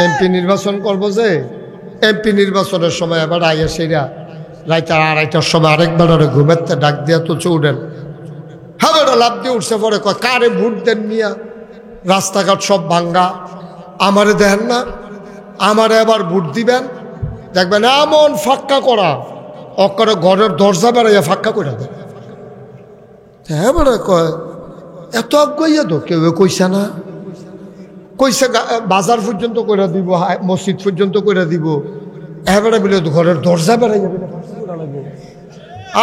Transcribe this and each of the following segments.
MP নির্বাচন করবো যে এমপি নির্বাচনের সময় এবার আইয়া সেরা রাইতে 2:30টার সময় আরেকবার ঘুমেতে ডাক দিয়া তো চৌড়েন হ্যাঁ বেটা লাভ দিয়ে উঠছে পরে কয় কারে ভোট দেন মিয়া রাস্তাঘাট সব ভাঙ্গা আমারে দেখেন না আমারে এবার ভোট দিবেন দেখবেন এমন ফাক্কা করা অকরে ঘরের দরজা বেড়াইয়া ফাক্কা করে দেয় হ্যাঁ বেটা কয় এত আগাইয়া তো কেউ কইসা না কইসা বাজার পর্যন্ত করে দিব মসজিদ পর্যন্ত করে দিব এবারে বলে ঘরের দরজা বেড়াই যাবে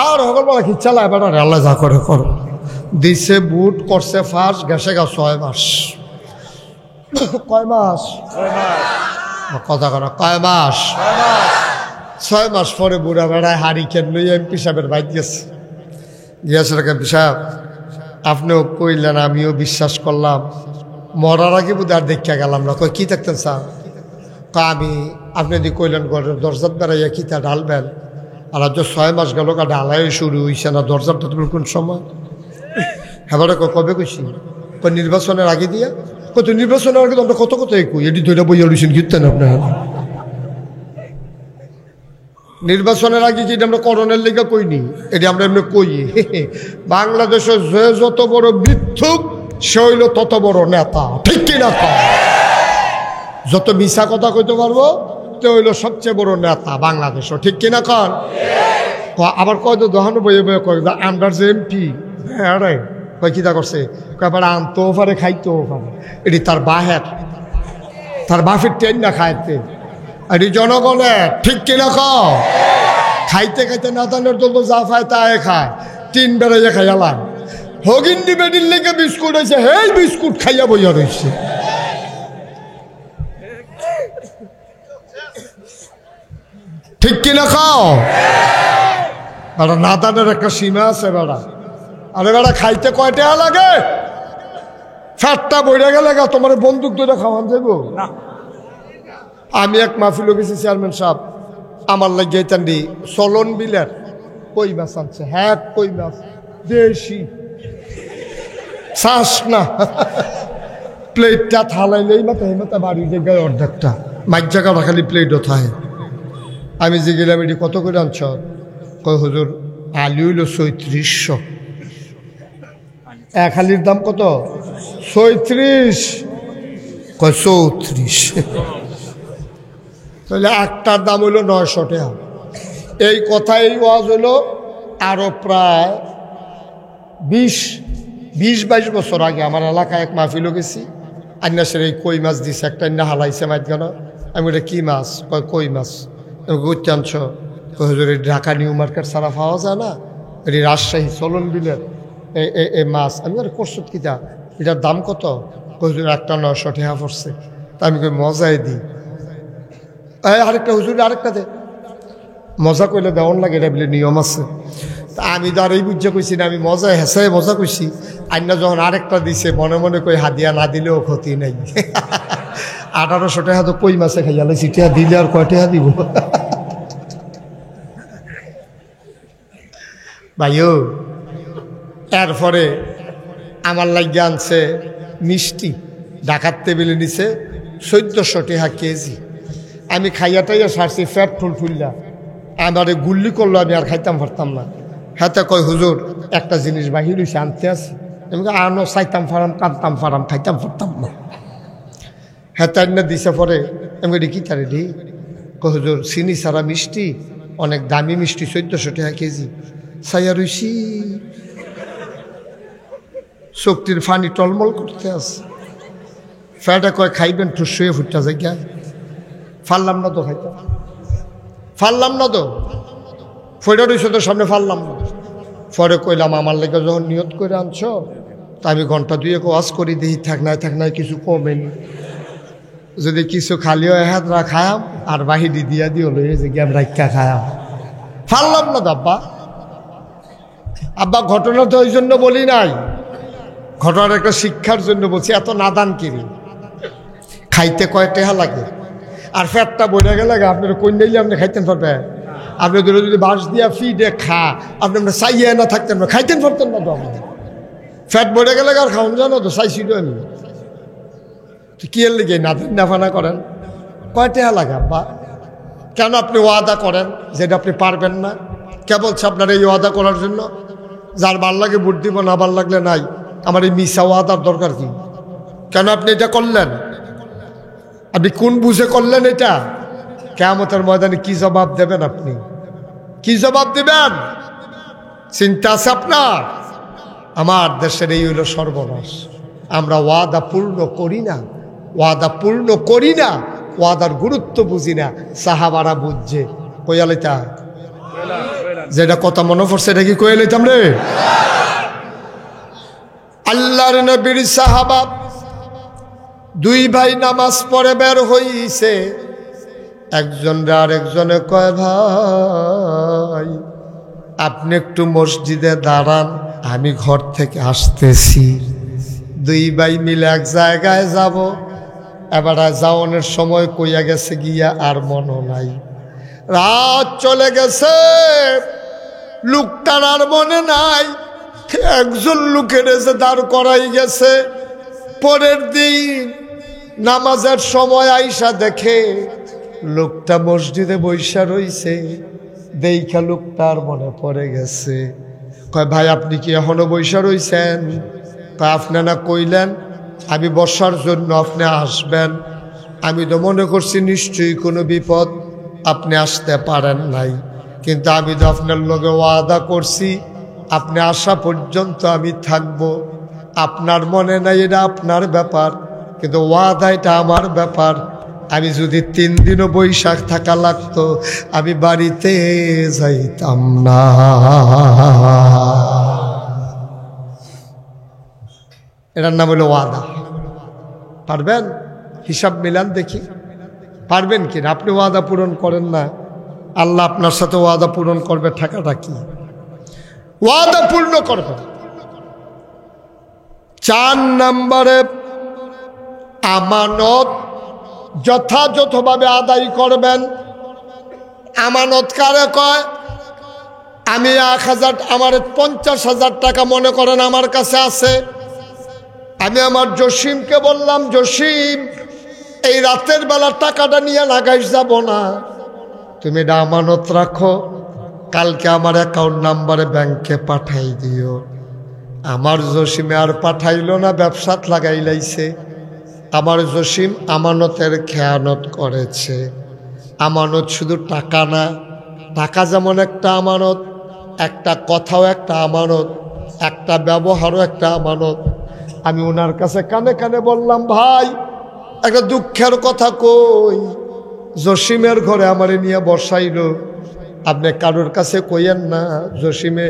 আর সকালবেলা কি চালা এবার আল্লাহ যা করে করো দিছে বুট করছে ফার্স্ট গেছে গা 6 মাস কয় মাস কথা করা কয় মাস 6 মাস পরে বুড়া বেড়ায় হাড়ি কেন লই এমপি সাহেবের বাইক গেছে গিয়েছে এমপি সাহেব আপনিও কইলেন আমিও বিশ্বাস করলাম মরার আগে বোধ আর দেখিয়া গেলাম না কই কি দেখতেন স্যার আমি আপনি যদি কইলেন ঘরের দরজার বেড়াইয়া কি তা ঢালবেন আর আজ 6 মাস গেল ঢালাই শুরু হয়েছে না দরজার ঢালবেন কোন সময় এবারে কবে কইছি কই নির্বাচনের আগে দিয়া কত নির্বাচনের আগে তো আমরা কত কত কই এটি দুইটা বইয়া রয়েছেন কীর্তেন আপনার নির্বাচনের আগে যেটা আমরা করোনার লেগে কইনি এটি আমরা এমনি কই বাংলাদেশের যে যত বড় মিথ্যুক সে হইল তত বড় নেতা ঠিক কিনা যত মিশা কথা কইতে পারবো তো হইল সবচেয়ে বড় নেতা বাংলাদেশ ঠিক কিনা কন আবার কয় তো দহানো বইয়ে বইয়ে কয় আন্ডার যে এমপি হ্যাঁ রে কয় কিতা করছে কয়বার আনতেও পারে খাইতেও পারে এটি তার বাহের তার বাফের ট্রেন না খাইতে এটি জনগণের ঠিক কিনা খাইতে খাইতে নাতানের জন্য যা খায় তাই খায় 3 বেড়াইয়া খাইয়ালাম হগিন্দি বেডির লেগে বিস্কুট হয়েছে হেই বিস্কুট খাইয়া বইয়া রয়েছে ঠিক কিনা খাও আর নাতানের একটা সীমা আছে বেড়া আরে বেড়া খাইতে কয়টা লাগে 4টা বইরা গেলে তোমার বন্দুক ধরে খাওয়ান যাবো না আমি এক মাহফিল গেছি চেয়ারম্যান সাহেব আমার লাগিয়ে তান্ডি চলন বিলের কই মাছ আনছে হ্যাঁ কই মাছ দেশি শ্বাস না প্লেটটা থালাইলেই মাথা এই মাথা বাড়ি জায়গায় অর্ধেকটা মাইক জায়গাটা খালি প্লেটও থাকে আমি যে গেলাম এটি কত করে আনছ কয় হুজুর আলু হইল 3700 এক আলির দাম কত 36 কয় 34 তাহলে একটার দাম হইল 900 টাকা এই কথা এই ওয়াজ হইল আরো প্রায় 20-22 বছর আগে আমার এলাকায় এক মাহফিলও গেছি আন্যাসের এই কই মাছ দিছে একটা আন্যা হালাইছে মাছ গেল আমি ওটা কী মাছ কয় কই মাছ ঘুরতে আনছ হুজুর এই ঢাকা নিউ মার্কেট ছাড়া পাওয়া যায় না এটি রাজশাহী চলন বিলের এই মাছ আমি আর করছো কিতা এটার দাম কত হুজুর একটা 900 টাকা পড়ছে তা আমি কই মজাই দিই আরেকটা হুজুর আরেকটা দে মজা করলে দেওয়ান লাগে এটা বলে নিয়ম আছে তা আমি তো আর এই বুঝা কইছি না আমি মজা হেসায় মজা কইছি আইনা যখন আরেকটা দিছে মনে মনে কই হাদিয়া না দিলেও ক্ষতি নাই 1800 টাকা তো কই মাছে খাইয়ালে চিটিয়া দিলে আর কয় টাকা দিব ভাইও এরপরে আমার লাগিয়ে আনছে মিষ্টি ঢাকার টেবিলে নিছে 1400 টাকা কেজি আমি খাইয়াটাইয়া সারছি ফ্যাট ফুললা আমারে গুল্লি করলো আমি আর খাইতাম পারতাম না হাতে কয় হুজুর একটা জিনিস বাহির হইছে আনতে আছে আমি আনো চাইতাম ফারাম কাঁদতাম ফারাম খাইতাম পারতাম না হাতে আন্না দিছে পরে আমি এটি কি তারে দি কয় হুজুর চিনি ছাড়া মিষ্টি অনেক দামি মিষ্টি 1400 টাকা কেজি চাইয়া রইছি শক্তির ফানি টলমল করতে আছে ফ্যাটা কয় খাইবেন ঠুস শুয়ে ফুটটা জায়গা ফাললাম না তো খাইতাম ফাললাম না তো ফয়টা রইছে তো সামনে ফাললাম না পরে কইলাম আমার লেগে যখন নিয়ত করে আনছ তা আমি ঘন্টা 2 ওয়াজ করি দেখি থাক নাই কিছু কমেনি যদি কিছু খালিও হাতরা খায়াম আর বাহিরি দিয়া দিও লই যে গেম রাখা খায়াম ফাললাম না তো আব্বা ঘটনা তো ওই জন্য বলি নাই ঘটনার একটা শিক্ষার জন্য বলছি এত নাদান কিরি খাইতে কয় টাকা লাগে আর ফ্যাটটা বইরা গেলে আপনার কই নিলে আপনি খাইতেন পারবেন আপনি যদি বাঁশ দিয়া ফিডে আপনি আমরা চাইয়ে না থাকতেন না খাইতেন পারতেন না তো আমাদের ফ্যাট বইরা গেলে আর খাওয়ান জানো তো চাইছিল আমি তো কি এর লেগে নাফানা করেন কয় টাকা লাগে আব্বা? কেন আপনি ওয়াদা করেন যেটা আপনি পারবেন না? কে বলছে আপনার এই ওয়াদা করার জন্য? যার ভাল লাগে ভোট দিব, না ভাল লাগলে নাই। আমার এই মিশা ওয়াদার দরকার কি? কেন আপনি এটা করলেন? আপনি কোন বুঝে করলেন এটা? কিয়ামতের ময়দানে কি জবাব দেবেন? আপনি কি জবাব দেবেন? চিন্তা আছে আপনার? আমার দেশের এই হইল সর্বনাশ। আমরা ওয়াদা পূর্ণ করি না, ওয়াদা পূর্ণ করি না, ওয়াদার গুরুত্ব বুঝি না। সাহাবারা বুঝছে কইয়ালিতা, যেটা কথা মনে পড়ছে এটা কি কইয়ালিতাম রে? আল্লাহর নবীর সাহাবা দুই ভাই নামাজ পড়ে বের হইছে। একজন আরেকজনে কয়, ভাই আপনি একটু মসজিদে দাঁড়ান, আমি ঘর থেকে আসতেছি। দুই ভাই মিলে এক জায়গায় যাব। এবার যাওয়ানোর সময় কইয়া গেছে গিয়া আর মনে নাই। রাত চলে গেছে, লোকটার আর মনে নাই। একজন লোকের এসে দাঁড় করাই গেছে। পরের দিন নামাজের সময় আইসা দেখে লোকটা মসজিদে বৈশা রইছে। দেইখা লোকটার মনে পড়ে গেছে। কয়, ভাই আপনি কি এখনো বৈশা রইছেন? কয়, আপনি না কইলেন আমি বসার জন্য আপনি আসবেন। আমি তো মনে করছি নিশ্চয়ই কোনো বিপদ, আপনি আসতে পারেন নাই। কিন্তু আমি তো আপনার লগে ওয়াদা করছি আপনি আসা পর্যন্ত আমি থাকব। আপনার মনে নাই, এটা আপনার ব্যাপার, কিন্তু ওয়াদা এটা আমার ব্যাপার। আমি যদি 3 দিনও বৈশাখ থাকা লাগতো আমি বাড়িতে যাইতাম না। এটার নাম হলো ওয়াদা। পারবেন? হিসাব মিলান দেখি পারবেন কিনা। আপনি ওয়াদা পূরণ করেন না, আল্লাহ আপনার সাথে ওয়াদা পূরণ করবে। ঠাকাটা কি? ওয়াদা পূর্ণ করবেন। 4 নম্বরে আমানত যথাযথভাবে আদায় করবেন। আমানত কারে কয়? আমি 1000 আমার 50,000 টাকা মনে করেন আমার কাছে আছে। আমি আমার জসিমকে বললাম, জসিম এই রাতের বেলা টাকাটা নিয়ে লাগাইস যাব না, তুমি এটা আমানত রাখো, কালকে আমার অ্যাকাউন্ট নাম্বারে ব্যাংকে পাঠাই দিও। আমার জসিমে আর পাঠাইল না, ব্যবসাত লাগাই লাইছে। আমার জসিম আমানতের খেয়ানত করেছে। আমানত শুধু টাকা না, টাকা যেমন একটা আমানত, একটা কথাও একটা আমানত, একটা ব্যবহারও একটা আমানত। আমি ওনার কাছে কানে কানে বললাম, ভাই একটা দুঃখের কথা কই, জসিমের ঘরে আমারে নিয়ে বসাইল, আপনি কারোর কাছে কইয়েন না জসিমে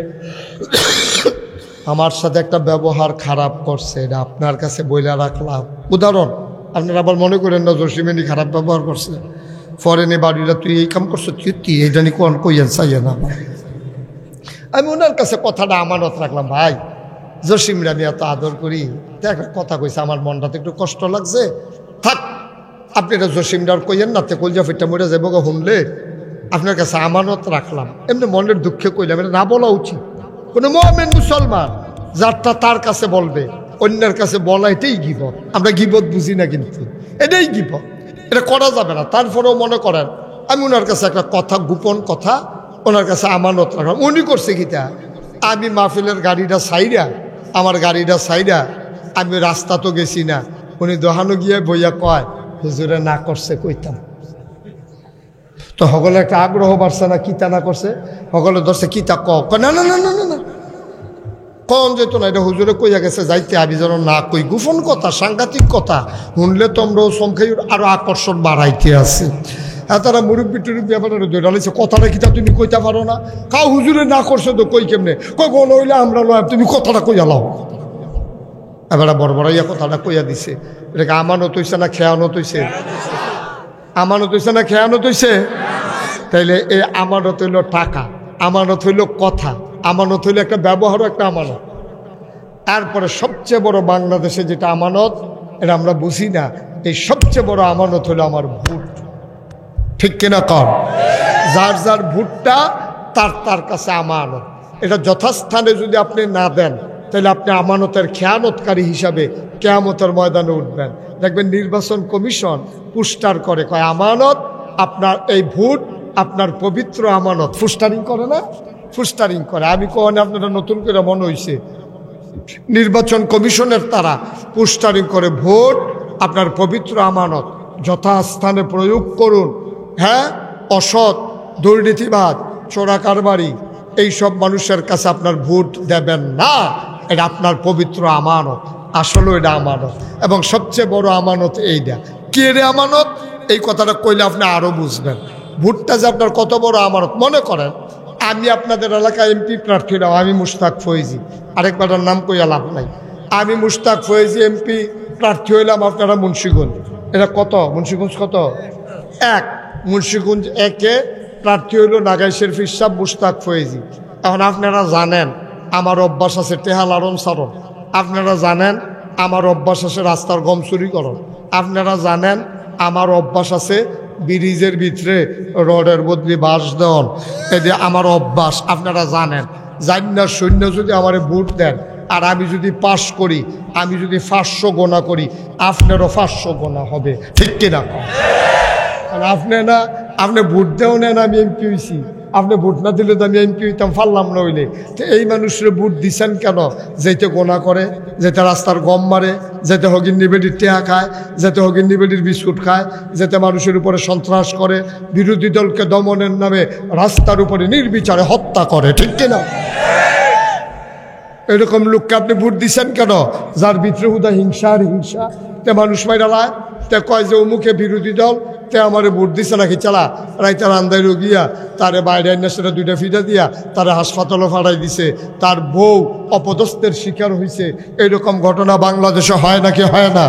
আমার সাথে একটা ব্যবহার খারাপ করছে, এটা আপনার কাছে বইলা রাখলাম। উদাহরণ, আপনারা আবার মনে করেন না জসিমেনি খারাপ ব্যবহার করছে, ফরেনে বাড়িটা তুই এই কাম করছো, তুই এইটা নি কোন কইয়েন চাইয়ে না। আমি ওনার কাছে কথাটা আমানত রাখলাম, ভাই জসিমরা আমি এত আদর করি, একটা কথা কইছে আমার মনটাতে একটু কষ্ট লাগছে, থাক আপনি এটা জসিমরার কইয়েন না, তে কলজা ফিটটা মরে যাবো গা শুনলে, আপনার কাছে আমানত রাখলাম। এমনি মনের দুঃখে কইলাম, এটা না বলা উচিত। কোনো মুমিন মুসলমান যারটা তার কাছে বলবে, অন্যের কাছে বলা এটাই গীবত। আমরা গীবত বুঝি না, কিন্তু এটাই গীবত, এটা করা যাবে না। তারপরেও মনে করেন আমি ওনার কাছে একটা কথা, গোপন কথা ওনার কাছে আমানত রাখলাম। উনি করছে কিটা, আমি মাহফিলের গাড়িটা সাইরা, আমার গাড়িটা সাইরা আমি রাস্তা তো গেছি না, উনি দোহানো গিয়ে বইয়া কয়, হুজুরে না করছে কইতাম। তো সকলে একটা আগ্রহ বাড়ছে না, কিতা না করছে, সকলে ধরছে কিতা না না না না না না কন যেত না, এটা হুজুরে কইয়া গেছে যাইতে, আমি যেন না কই। গোপন কথা, সাংঘাতিক কথা, শুনলে তোমরাও সংখ্যায় আরো আকর্ষণ বাড়াইতে আছে। হ্যাঁ, তারা মুরব্বী টুরব্বী ব্যাপারে দৌড়ালিছে, কথাটা কিতা তুমি কইতে পারো না, কাউ হুজুরে না করছে তো কই কেমনে, কই গো নইলে আমরা লয়, তুমি কথাটা কইয়া লাও। এবার বড় বড়াইয়া কথাটা কইয়া দিছে। এটাকে আমানত হইছে না খেয়ানত হইছে? আমানত হইছে না খেয়ানত হইছে? তাইলে এই আমানত হইল টাকা, আমানত হইল কথা, আমানত হইল একটা ব্যবহারও একটা আমানত। তারপরে সবচেয়ে বড় বাংলাদেশে যেটা আমানত, এটা আমরা বুঝি না, এই সবচেয়ে বড় আমানত হলো আমার ভোট। ঠিক কিনা কর? যার যার ভোটটা তার তার কাছে আমানত। এটা যথাস্থানে যদি আপনি না দেন, তাহলে আপনি আমানতের খেয়ানতকারী হিসাবে কিয়ামতের ময়দানে উঠবেন। দেখবেন নির্বাচন কমিশন পুস্টার করে, কয় আমানত আপনার এই ভোট আপনার পবিত্র আমানত। ফুস্টারিং করে না? ফুস্টারিং করে। আমি কোনে আপনারা নতুন করে মনে হয়েছে নির্বাচন কমিশনের তারা পুস্টারিং করে, ভোট আপনার পবিত্র আমানত, যথাস্থানে প্রয়োগ করুন। হ্যাঁ, অসৎ, দুর্নীতিবাদ, চোরাকারবারি এইসব মানুষের কাছে আপনার ভোট দেবেন না। এটা আপনার পবিত্র আমানত। আসলে এটা আমানত, এবং সবচেয়ে বড় আমানত এইটা। কে রে আমানত? এই কথাটা কইলে আপনি আরও বুঝবেন ভোটটা যে আপনার কত বড় আমানত। মনে করেন আমি আপনাদের এলাকায় এমপি প্রার্থী নাও, আমি মুশতাক ফয়েজি, আরেকবার নাম কইয়া লাভ নাই। আমি মুশতাক ফয়েজি এমপি প্রার্থী হইলাম, আপনারা মুন্সিগঞ্জ, এটা কত? মুন্সিগঞ্জ কত? এক। মুন্সিগঞ্জ একে প্রার্থী হইল নাগাই শরীফ সাহেব মুশতাক ফয়েজি। এখন আপনারা জানেন আমার অভ্যাস আছে টেহা লারণ সারণ, আপনারা জানেন আমার অভ্যাস আছে রাস্তার গম চুরি করণ, আপনারা জানেন আমার অভ্যাস আছে ব্রিজের ভিতরে রডের বদলি বাঁশ দেন, এটি আমার অভ্যাস। আপনারা জানেন জান্নার সৈন্য যদি আমারে ভোট দেন আর আমি যদি পাস করি, আমি যদি 500 গোনা করি, আপনারও 500 গোনা হবে, ঠিক কিনা? আপনি ভোট দেও নেন, আমি এমপি হয়েছি, আপনি ভোট না দিলে তো আমি এমপি হইতাম, পারলাম না হইলে। তো এই মানুষের ভোট দিচ্ছেন কেন? যেতে গোনা করে, যেতে রাস্তার গম মারে, যেতে হগিন নিবেডির টেহা খায়, যেতে হগিন নিবেডির বিস্কুট খায়, যেতে মানুষের উপরে সন্ত্রাস করে, বিরোধী দলকে দমনের নামে রাস্তার উপরে নির্বিচারে হত্যা করে, ঠিক কিনা? এরকম লোককে আপনি ভোট দিচ্ছেন কেন? যার ভিতরে হুদা হিংসা আর হিংসা, তে মানুষ মাইরালায়, তে কয় যে অমুকে বিরোধী দল, তে আমারে ভোট দিচ্ছে নাকি, চালা রাইতার আন্দায় রোগিয়া তারে বাইরে আইনা সেটা 2টা ফিটা দিয়া তারে হাসপাতালও ফাড়াই দিছে, তার বউ অপদস্থের শিকার হয়েছে। এইরকম ঘটনা বাংলাদেশে হয় নাকি হয় না?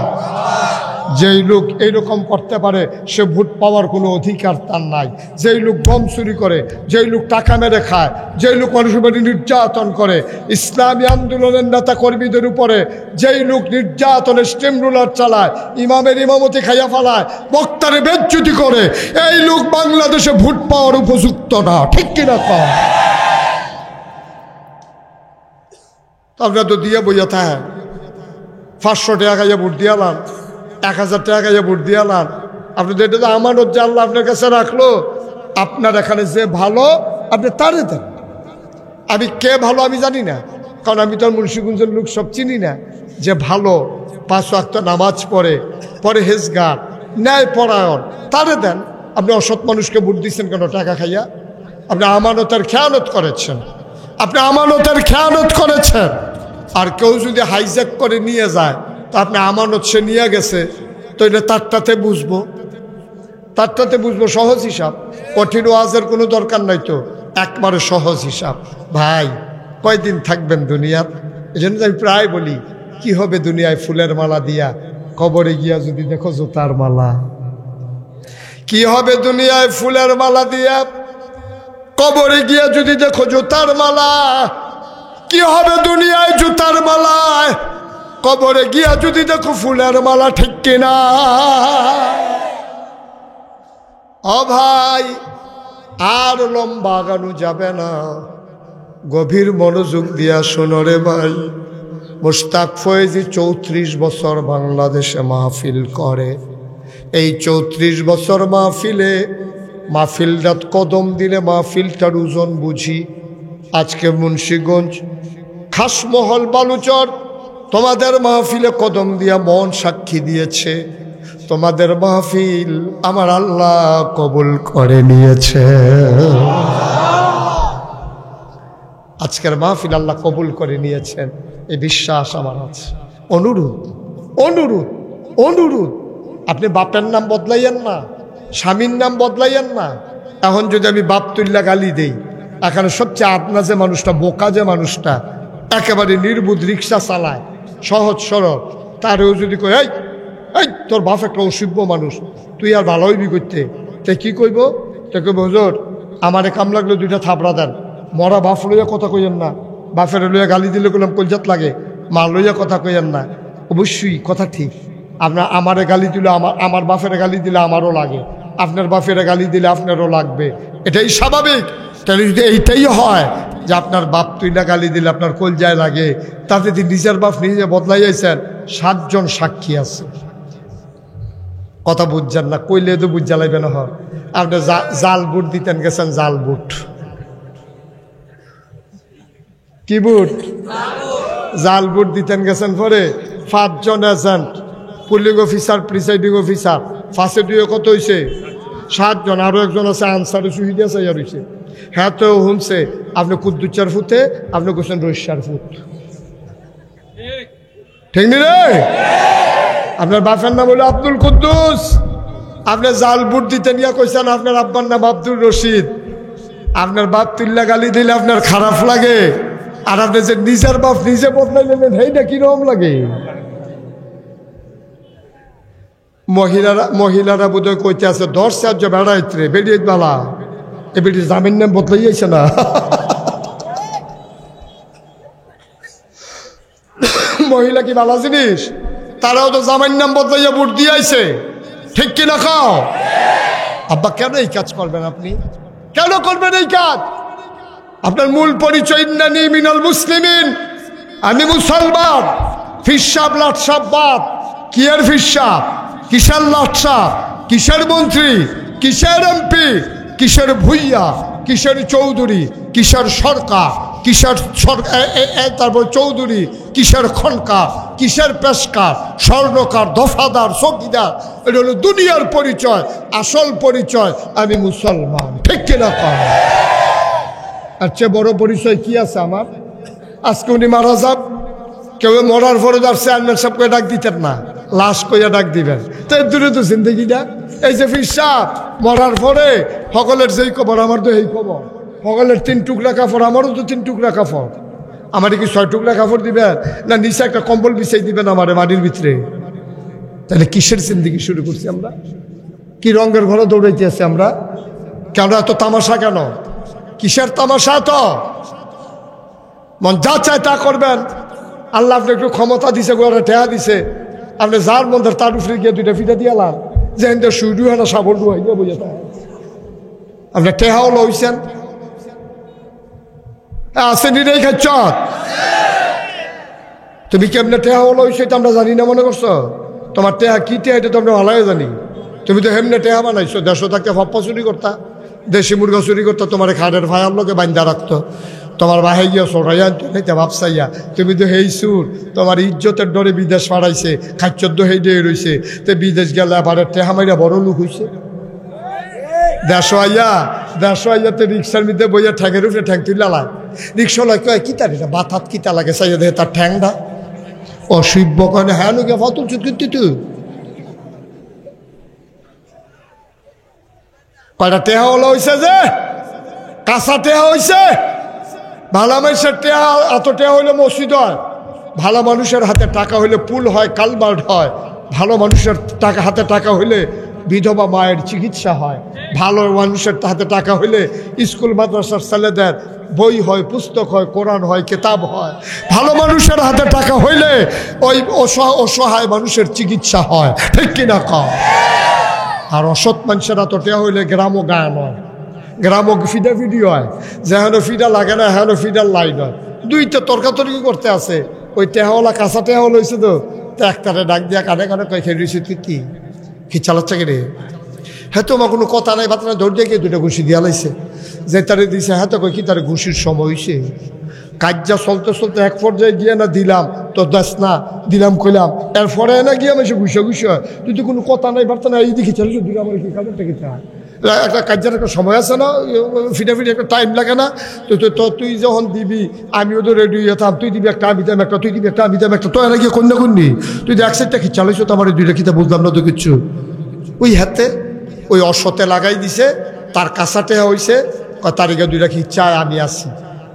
যেই লোক এইরকম করতে পারে সে ভোট পাওয়ার কোনো অধিকার তার নাই। যেই লোক গম চুরি করে, যেই লোক টাকা মেরে খায়, যেই লোক মানুষের উপরে নির্যাতন করে, ইসলামী আন্দোলনের নেতা কর্মীদের উপরে যেই লোক নির্যাতনের স্টিম রুলার চালায়, ইমামের ইমামতি খাইয়া ফেলায়, বক্তারে বেজ্জতি করে, এই লোক বাংলাদেশে ভোট পাওয়ার উপযুক্ত না, ঠিক কিনা? আপনারা তো দিয়ে বইয়া থাকেন, 500 টাকা খাইয়া ভোট দিয়ালাম, 1000 টাকা খাইয়া ভোট দিয়ালাম। আপনি তো এটা তো আমানত যে আল্লাহ আপনার কাছে রাখলো, আপনার এখানে যে ভালো আপনি তারে দেন। আমি কে ভালো আমি জানি না, কারণ আমি তো আর মুন্সিগঞ্জের লোক সব চিনি না। যে ভালো 5 ওয়াক্ত নামাজ পড়ে, পরহেজগার, ন্যায় পরায়ণ, তারে দেন। আপনি অসৎ মানুষকে ভোট দিচ্ছেন কেন? টাকা খাইয়া। আপনি আমানতের খেয়ানত করেছেন, আপনি আমানতের খেয়ানত করেছেন। আর কেউ যদি হাইজ্যাক করে নিয়ে যায়, তা আপনি আমানত সে নিয়ে গেছে, তো এটা তারটাতে বুঝবো, তারটাতে বুঝবো। সহজ হিসাব, কঠিন ওয়াজের কোনো দরকার নাই তো, একবারে সহজ হিসাব। ভাই কয়দিন থাকবেন দুনিয়ার? এই জন্য আমি প্রায় বলি, কি হবে দুনিয়ায় ফুলের মালা দিয়া, কবরে গিয়া যদি দেখো জুতার মালা। কি হবে দুনিয়ায় ফুলের মালা দিয়া, কবরে গিয়া যদি দেখো জুতার মালা? কি হবে দুনিয়ায় জুতার মালায়, কবরে গিয়া যদি দেখো ফুলের মালা, ঠিক কিনা? ও ভাই, আর লম্বা আগানো যাবে না, গভীর মনোযোগ দিয়া শোনো রে ভাই। মুশতাক ফয়েজি 34 বছর বাংলাদেশে মাহফিল করে। এই 34 বছর মাহফিলটা কদম দিলে মাহফিলটার ওজন বুঝি। আজকে মুন্সিগঞ্জ, খাসমহল, বালুচর তোমাদের মাহফিলে কদম দিয়া মন সাক্ষী দিয়েছে, তোমাদের মাহফিল আমার আল্লাহ কবুল করে নিয়েছে। আজকের মাহফিল আল্লাহ কবুল করে নিয়েছেন, এই বিশ্বাস আমার আছে। অনুরোধ অনুরোধ অনুরোধ, আপনি বাপের নাম বদলাইয়েন না, স্বামীর নাম বদলাইয়েন না। এখন যদি আমি বাপ তুল্লা গালি দেই, এখানে সবচেয়ে আপনা যে মানুষটা, বোকা যে মানুষটা, একেবারে নির্বুধ রিক্সা চালায়, সহজ সরল, তারও যদি কই এই এই তোর বাপ একটা অসভ্য মানুষ, তুই আর ভালো হইবি করতে, তাই কি কইব? তো কইব হুজুর আমারে কাম লাগলো 2টা থাপড়া দেন। মরা বাপ লইয়া কথা কইয়েন না, বাপের লইয়া গালি দিলে করলাম কলজাত লাগে, মা লইয়া কথা কইয়েন না। অবশ্যই কথা ঠিক, আপনার আমারে গালি দিলে আমার বাপের গালি দিলে আমারও লাগে, আপনার বাপের গালি দিলে আপনারও লাগবে, এটাই স্বাভাবিক। তাহলে যদি এইটাই হয়, যে আপনার বাপ তুইলা গালি দিলে আপনার কলজায় লাগে, তাতে যদি নিজের বাপ নিজে বদলাইয়াছেন, 7 জন সাক্ষী আছে। কথা বুঝছেন না, কইলে তো বুঝ জ্বালাইবে না। হর আপনি জাল বুট দিতেন গেছেন, জাল বুট। কি বুট? জাল বুট দিতেন গেছেন। পরে 5 জন agent, polling officer, presiding officer, ফাঁসে দুয়ে কত হয়েছে? 7 জন। আরো একজন আছে আনসারে সুহিদা চাইয়া রয়েছে। হ্যাঁ তো শুনছে আপনি কুদ্দুচার ফুতে, আপনি কোথায় রৈশার ফুট। ঠিক নি রে? আপনার বাপের নাম হলো আব্দুল কুদ্দুস, আপনি জাল বুট দিতে নিয়ে কইছেন আপনার আব্বার নাম আব্দুল রশিদ। আপনার বাপ তুল্লা গালি দিলে আপনার খারাপ লাগে, আর আপনি যে নিজের বাপ নিজে বদলাই নেবেন, সেইটা কিরকম লাগে? মহিলারা বোধহয় কইতে আছে 10 সাহায্য বেড়াইতে বেরিয়ে বালা, এ বেটি জামিন নাম বদলাইছে না। মহিলা কি ভালো জিনিস? তারাও তো জামাইন নাম বদলাইয়া ভোট দিয়ে আইছে। ঠিক কিনা খাও? আব্বা কেন এই কাজ করবেন? আপনি কেন করবেন এই কাজ? আপনার মূল পরিচয় ইন্নানি মিনাল মুসলিমিন, আমি মুসলমান। ফিরসাব লাটসাব বাদ। কিয়ের ফিরসাব? কিসের লাটসাব? কিসের মন্ত্রী? কিসের এমপি? কিসের ভুইয়া? কিসের চৌধুরী? কিসের সরকার? কিসের তারপর চৌধুরী? কিসের খনকার? কিসের পেশকার? স্বর্ণকার, দফাদার, চৌকিদার? এটা হলো দুনিয়ার পরিচয়। আসল পরিচয় আমি মুসলমান। ঠিক কিনা কর? আর চেয়ে বড় পরিচয় কি আছে আমার? আজকে উনি মারা যান, কেউ মরার পরে তার চেয়ারম্যান সাহেবকে ডাক দিতেন না, লাশ কইয়া ডাক দিবেন। তাই দূরে তো জিন্দগিটা। এই যে ফিরসাব মরার পরে সকলের যেই খবর, আমার তো এই খবর। সকলের 3 টুকরা কাপড়, আমারও তো 3 টুকরা কাপড়। আমার কি 6 টুকরা কাপড় দিবেন? না নিচে একটা কম্বল বিছাই দিবেন আমার মাটির ভিতরে? তাহলে কিসের জিন্দগি শুরু করছি আমরা? কি রঙের ঘরে দৌড়াইতে আছি আমরা? কেন এত তামাশা? কেন কিসের তামাশা? তো মন যা চায় তা করবেন। আল্লাহ আপনি একটু ক্ষমতা দিছে, গোড়া টেহা দিছে, আপনি যার মন্দির তার উপরে গিয়ে 2টা ফিটা দিয়ালাম, যে শুরু হয় না সাবল ডুয়াই দিয়ে বুঝে তা আপনি টেহাও লইছেন। আসেনি রে খাচ্ছ তুমি, কেমনে টেহাও লইছো এটা আমরা জানি না মনে করছো? তোমার টেহা কি টেহা এটা তো আমরা ভালোই জানি। তুমি তো হেমনে টেহা বানাইছো, দেশও থাকতে ফাপ্পা চুরি করতা, দেশি মুরগা চুরি করতো, তোমার খাটের ভাইয়ার লোকে বান্ধা রাখতো, তোমার বাহাই গিয়া সরাইয়া আনতে ভাবসাইয়া। তুমি তো হেই সুর, তোমার ইজ্জতের ডরে বিদেশ পাড়াইছে, খাচ্চদ্দ হেই দিয়ে রয়েছে। তো বিদেশ গেলে আবার টেহা মাইরা বড় লোক হয়েছে। দেশ আইয়াতে রিক্সার মধ্যে বইয়া ঠ্যাঙের উপরে ঠ্যাং তুলে লায়। রিক্সাওয়ালা কয় কি তার এটা বাথাত কিতা লাগে, চাইয়া দেখে তার ঠ্যাংটা অসভ্য কয়। হ্যাঁ লোকে ফাতুল চুত কিন্তু তুই কয়টা টেহা হলো হয়েছে, যে কাঁচা টেহা হয়েছে। ভালো মানুষের টেহা এত টেহা হইলে মসজিদ হয়, ভালো মানুষের হাতে টাকা হইলে পুল হয়, কালবার্ট হয়, ভালো মানুষের হাতে টাকা হইলে বিধবা মায়ের চিকিৎসা হয়, ভালো মানুষের হাতে টাকা হইলে স্কুল মাদ্রাসার ছেলেদের বই হয়, পুস্তক হয়, কোরআন হয়, কিতাব হয়। ভালো মানুষের হাতে টাকা হইলে ওই অসহায় মানুষের চিকিৎসা হয়। ঠিক কিনা কম? আর অসৎ মানুষের হাতে টেহা হইলে গ্রামও গান হয়, গ্রামও ফিডা ফিডি হয়, যেখানে ফিডা লাগে না হেন ফিডার লাইন হয়। 2টা তর্কাতর্কি করতে আছে। ওই টেহাওয়ালা কাঁচা টেহাও লইছে তো একটারে ডাক দিয়া কানে কানে কয় খেয়ে রয়েছে, তুই কি চালাচ্ছে কে রে? হ্যাঁ তো আমার কোনো কথা নাই, বাতা নাই, ধর দিয়ে গিয়ে 2টা ঘুষি দিয়া লাইছে। যে তারে দিছে, হ্যাঁ তো কই কি তারে ঘুষির সময় হয়েছে? কাজটা চলতে চলতে এক পর্যায়ে গিয়ে না দিলাম তো দাস না দিলাম কইলাম, এরপরে না গিয়ে আমি ঘুষে হয়, তুই তো কোনো কথা নাই, বার্তা নাই, এই দেখি চালিস দিলাম আমার কি কাজটা কি চায়? একটা কাজের একটা সময় আছে না, ফিটাফিটি একটা টাইম লাগে না? তো তুই যখন দিবি আমিও তো রেডি হতাম, তুই দিবি একটা আমি দাম একটা, তুই দিবি একটা আমি দাম একটা, তো এরা গিয়ে কন্যা কন্যি তুই এক সাইডটা কি চালিস তো আমার 2টা কিতা বুঝলাম না তো কিচ্ছু। ওই হাতে ওই অসতে লাগাই দিছে, তার কাঁচাটে হয়েছে, তারিখে 2টা কি চায় আমি আসি।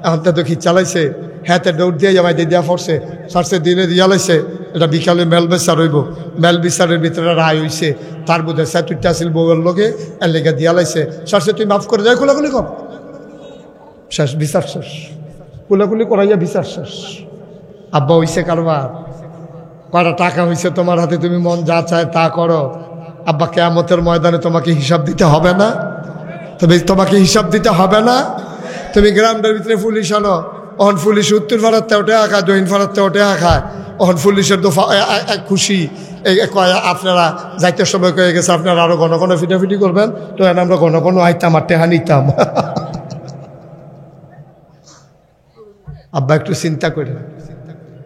এখন তো কি চালাইছে, হ্যাঁতে দৌড় দিয়ে আমায় দিয়া পড়ছে, সারসে দিনে দিয়া লাইছে। এটা বিকালে মেল বিচার হইব, মেল বিচারের ভিতরে রায় হইছে, তার বোধহয় স্যাটুইটা আসিল বউয়ের লোকে, এর লেগে দিয়া লাইছে। সারসে তুই মাফ করে দেয়, খোলাখুলি কর, শেষ, বিচার শেষ, খোলাখুলি করাইয়া বিচার শেষ। আব্বা হইছে কারবার, কয়টা টাকা হইছে তোমার হাতে, তুমি মন যা চায় তা করো। আব্বা কিয়ামতের ময়দানে তোমাকে হিসাব দিতে হবে না? তবে তোমাকে হিসাব দিতে হবে না? তুমি গ্রামটার ভিতরে পুলিশ আনো, অহন পুলিশ উত্তর ভারততে ওঠে খায়, দক্ষিণ ভারততে ওঠে খায়, অহন পুলিশের দফা খুশি কয় আপনারা যাইতে সময় কয়ে গেছে, আপনারা আরো ঘন ঘন ফিটাফিটি করবেন, তো আমরা ঘন ঘন আইতাম আর টেহা নিতাম। আব্বা একটু চিন্তা করে,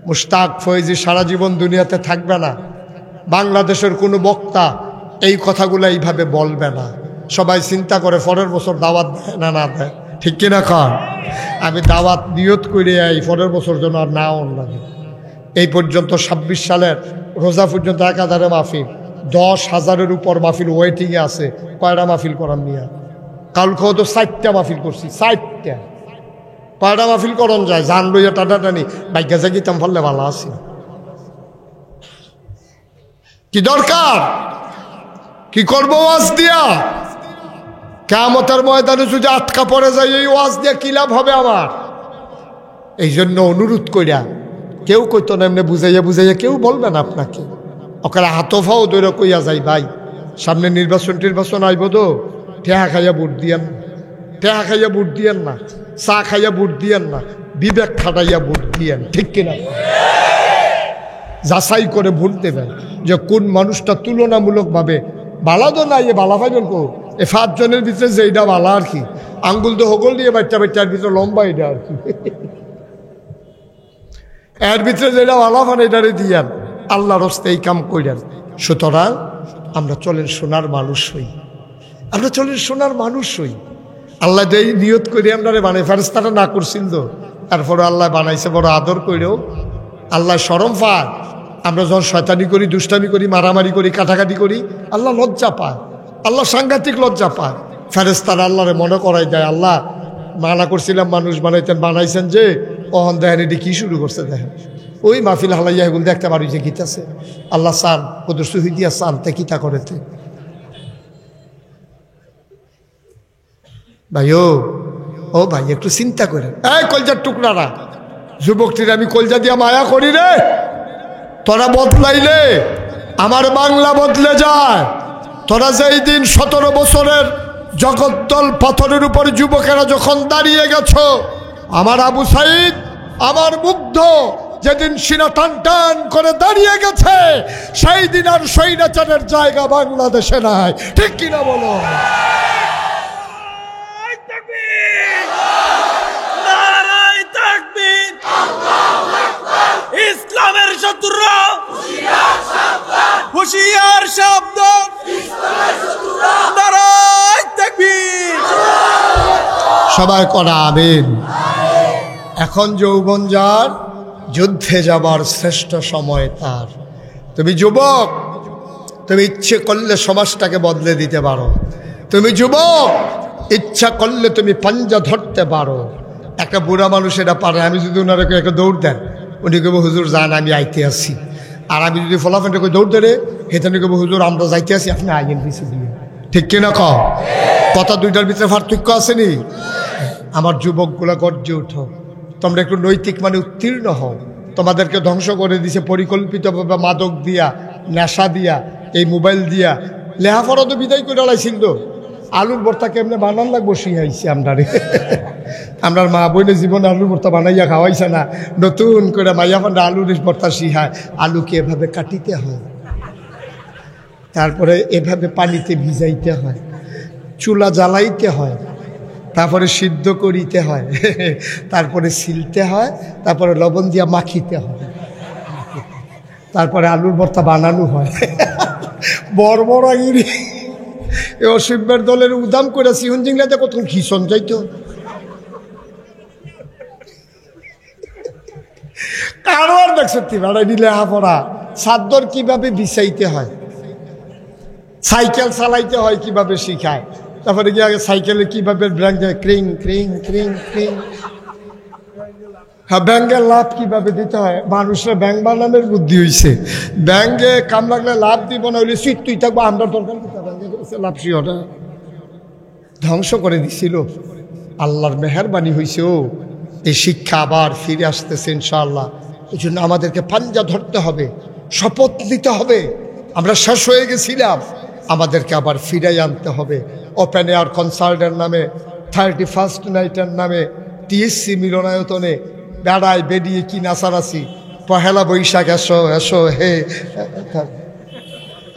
মুশতাক ফয়েজি সারা জীবন দুনিয়াতে থাকবে না, বাংলাদেশের কোনো বক্তা এই কথাগুলো এইভাবে বলবে না। সবাই চিন্তা করে পরের বছর দাওয়াত দেয় না দেয়, ঠিক কিনা খান? আমি দাওয়াত নিয়ত করে এই পরের বছর যেন আর না লাগে। এই পর্যন্ত 26 সালের রোজা পর্যন্ত 1000 মাহফিল, 10,000-এর উপর মাহফিল ওয়েটিংয়ে আছে। কয়টা মাহফিল করার নিয়ে? কালকেও তো 4টা মাহফিল করছি, 4টা। কয়টা মাহফিল করন যায়? জান লইয়া টাটাটানি বাইকা জাগিতাম ফলে ভালো আছি। কি দরকার? কি করবো ওয়াজ দিয়া? কিয়ামতের ময়দানে যদি আটকা পড়ে যায় এই ওয়াজ দিয়া কি লাভ হবে আমার? এই জন্য অনুরোধ কইরা, কেউ কইতো না এমনি বুঝাইয়া বুঝাইয়া কেউ বলবে না আপনাকে, ওখানে হাতফাও দৈরা কইয়া যায়, ভাই সামনে নির্বাচন আইব তো, টেহা খাইয়া ভোট দিয়েন, টেহা খাইয়া ভোট দিয়েন না, চা খাইয়া ভোট দিয়েন না, বিবেক খাটাইয়া ভোট দিয়েন, ঠিক কিনা? যাচাই করে ভোট দেবেন যে কোন মানুষটা তুলনামূলকভাবে বালা তো নাই, এ বালা পাইবেন কো? এ 5 জনের ভিতরে যে এইটা বালা আর কি, আঙ্গুল তো হগল দিয়ে বাচ্চা বাচ্চার ভিতরে লম্বা এটা আর কি, এর ভিতরে যেটা বালা ফান এটারে দিয়ান, আল্লাহর রাস্তায় এই কাম কইরেন। সুতরাং আমরা চলেন সোনার মানুষ হই, আমরা চলেন সোনার মানুষ হই। আল্লাহ যেই নিয়ত করে আমরা বানাই, ফেরেশতারা না করছিল তো, তারপরে আল্লাহ বানাইছে বড় আদর কইরেও। আল্লাহ শরম পায় আমরা যখন শয়তানি করি, দুষ্টামি করি, মারামারি করি, কাটাকাটি করি, আল্লাহ লজ্জা পায়, আল্লাহ সাংঘাতিক লজ্জা পায়। ফেরেশতারা আল্লাহরে মনে করাই দেয়, আল্লাহ মানা করছিলাম মানুষ বানাইতেন, বানাইছেন যে অহন দেখেন এটি কি শুরু করছে, দেখেন ওই মাহফিল হালাইয়া এগুলো দেখতে পারি যে গীতাছে আল্লাহ চান ওদের সুহিদিয়া চান তে কিতা করেতে। ভাই ও ভাই একটু চিন্তা করেন, এই কলজার টুকরারা যুবকটির আমি কলজা দিয়া মায়া করি রে, তোরা বদলাইলে আমার বাংলা বদলে যায়। তোরা যেই দিন 17 বছরের জগদ্দল পাথরের উপর যুবকেরা যখন দাঁড়িয়ে গেছো, আমার আবু সাইদ, আমার মুগ্ধ যেদিন সিনা টান টান করে দাঁড়িয়ে গেছে, সেই দিন আর স্বৈরাচারের জায়গা বাংলাদেশে নাই, ঠিক কিনা বলো? ইসলামের শত্রুরা হুঁশিয়ার শব্দ, নারায়ে তাকবীর। সবাই করা আমিন। এখন যৌবন যার, যুদ্ধে যাবার শ্রেষ্ঠ সময় তার। তুমি যুবক, তুমি ইচ্ছে করলে সমাজটাকে বদলে দিতে পারো। তুমি যুবক, ইচ্ছা করলে তুমি পাঞ্জা ধরতে পারো। একটা বুড়া মানুষ এটা পারে। আমি যদি ওনারা একটা দৌড় দেন, উনি কেবো হুজুর যান আমি আইতে আসি। আর আমি যদি ফলাফলটা করে দৌড় দেরে, হেতানি কেবো হুজুর আমরা যাইতে আসি, আপনি আইন পিছে দিয়ে, ঠিক কিনা কও? কথা দুইটার ভিতরে পার্থক্য আসেনি? আমার যুবকগুলা গর্জে উঠো, তোমরা একটু নৈতিক মানে উত্তীর্ণ হও। তোমাদেরকে ধ্বংস করে দিছে পরিকল্পিতভাবে মাদক দিয়া, নেশা দিয়া, এই মোবাইল দিয়া। লেহাপড়া তো বিদায় করে লাইছিল তো। আলুর ভর্তা কেমনে বানান লাগবো শিখাইছে আমরারে। আমরার মা বইনে জীবনে আলুর ভর্তা বানাইয়া খাওয়াইছে না, নতুন করে মাইয়া ফান্ডা আলুর ভর্তা শিখায়। আলুকে এভাবে কাটিতে হয়, তারপরে এভাবে পানিতে ভিজাইতে হয়, চুলা জ্বালাইতে হয়, তারপরে সিদ্ধ করিতে হয়, তারপরে ছিলতে হয়, তারপরে লবণ দিয়া মাখিতে হয়, তারপরে আলুর ভর্তা বানানো হয়। বড়বড়াগিরি এ অসিবের দলের উদাম করে সিহন জিংলাতে কত ঘিসন যাইতো। কারো আর দেখছি ভাড়াই দিলে পড়া সাদ্দর কিভাবে বিছাইতে হয়, সাইকেল চালাইতে হয় কিভাবে শিখায়, তারপরে কি আগে সাইকেলে কিভাবে ব্যাঙ্ক ক্রিং ক্রিং ক্রিং ক্রিং, হ্যাঁ ব্যাঙ্গে লাভ কিভাবে দিতে হয়। মানুষের ব্যাংক বানানোর বুদ্ধি হয়েছে, ব্যাঙ্কে কাম লাগলে লাভ দিব না হইলে সিট তুই থাকবো, আমরা দরকার লাভ সিওটা ধ্বংস করে দিছিল। আল্লাহর মেহেরবানি হয়েছে, ও এই শিক্ষা আবার ফিরে আসতেছে ইনশাআল্লাহ। এই জন্য আমাদেরকে পাঞ্জা ধরতে হবে, শপথ নিতে হবে। আমরা শেষ হয়ে গেছিলাম, আমাদেরকে আবার ফিরাই আনতে হবে। ওপেন এয়ার কনসার্টের নামে 31st নাইটের নামে টিএসসি মিলনায়তনে বেড়ায় বেরিয়ে কি নাচানাচি, পহেলা বৈশাখ এসো এসো হে